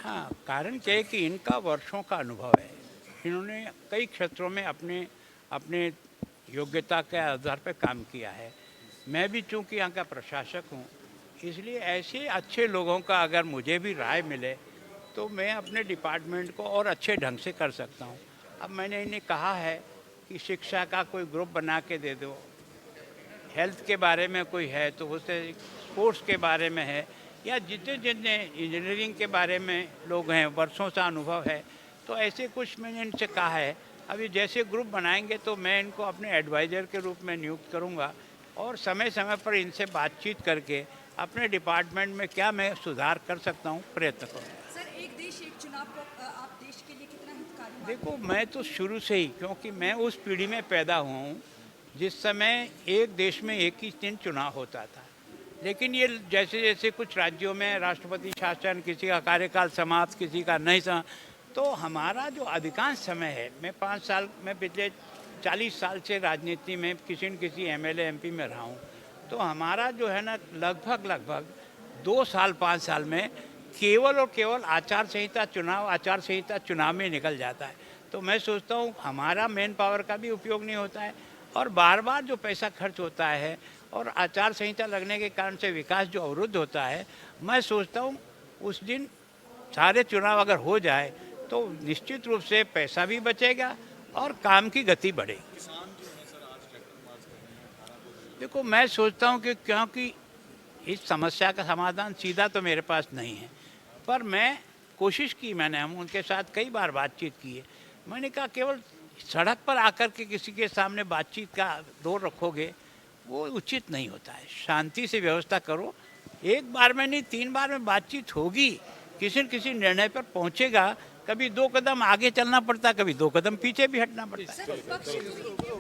हाँ, कारण क्या है कि इनका वर्षों का अनुभव है। इन्होंने कई क्षेत्रों में अपने अपने योग्यता के आधार पर काम किया है। मैं भी चूंकि यहाँ का प्रशासक हूँ, इसलिए ऐसे अच्छे लोगों का अगर मुझे भी राय मिले तो मैं अपने डिपार्टमेंट को और अच्छे ढंग से कर सकता हूँ। अब मैंने इन्हें कहा है कि शिक्षा का कोई ग्रुप बना के दे दो, हेल्थ के बारे में कोई है तो उसे, स्पोर्ट्स के बारे में है, या जितने जितने इंजीनियरिंग के बारे में लोग हैं, वर्षों से अनुभव है, तो ऐसे कुछ मैंने इनसे कहा है। अभी जैसे ग्रुप बनाएंगे तो मैं इनको अपने एडवाइज़र के रूप में नियुक्त करूंगा और समय समय पर इनसे बातचीत करके अपने डिपार्टमेंट में क्या मैं सुधार कर सकता हूँ प्रयत्न करूँगा। सर, एक देश एक चुनाव को आप देश के लिए कितना हितकारी मानते देखो, हैं? मैं तो शुरू से ही, क्योंकि मैं उस पीढ़ी में पैदा हुआ हूँ जिस समय एक देश में एक ही दिन चुनाव होता था। लेकिन ये जैसे जैसे कुछ राज्यों में राष्ट्रपति शासन, किसी का कार्यकाल समाप्त, किसी का नहीं समाप्त, तो हमारा जो अधिकांश समय है, मैं 5 साल, मैं पिछले 40 साल से राजनीति में किसी न किसी एमएलए एमपी में रहा हूँ, तो हमारा जो है ना, लगभग लगभग 2 साल 5 साल में केवल और केवल आचार संहिता चुनाव में निकल जाता है। तो मैं सोचता हूँ हमारा मैन पावर का भी उपयोग नहीं होता है, और बार बार जो पैसा खर्च होता है और आचार संहिता लगने के कारण से विकास जो अवरुद्ध होता है, मैं सोचता हूँ उस दिन सारे चुनाव अगर हो जाए तो निश्चित रूप से पैसा भी बचेगा और काम की गति बढ़ेगी। देखो, मैं सोचता हूँ कि क्योंकि इस समस्या का समाधान सीधा तो मेरे पास नहीं है, पर मैं कोशिश की, मैंने, हम उनके साथ कई बार बातचीत की है। मैंने कहा केवल सड़क पर आकर के किसी के सामने बातचीत का दौर रखोगे, वो उचित नहीं होता है। शांति से व्यवस्था करो, एक बार में नहीं 3 बार में बातचीत होगी, किसी न किसी निर्णय पर पहुंचेगा। कभी 2 कदम आगे चलना पड़ता है, कभी 2 कदम पीछे भी हटना पड़ता है। सर, विपक्ष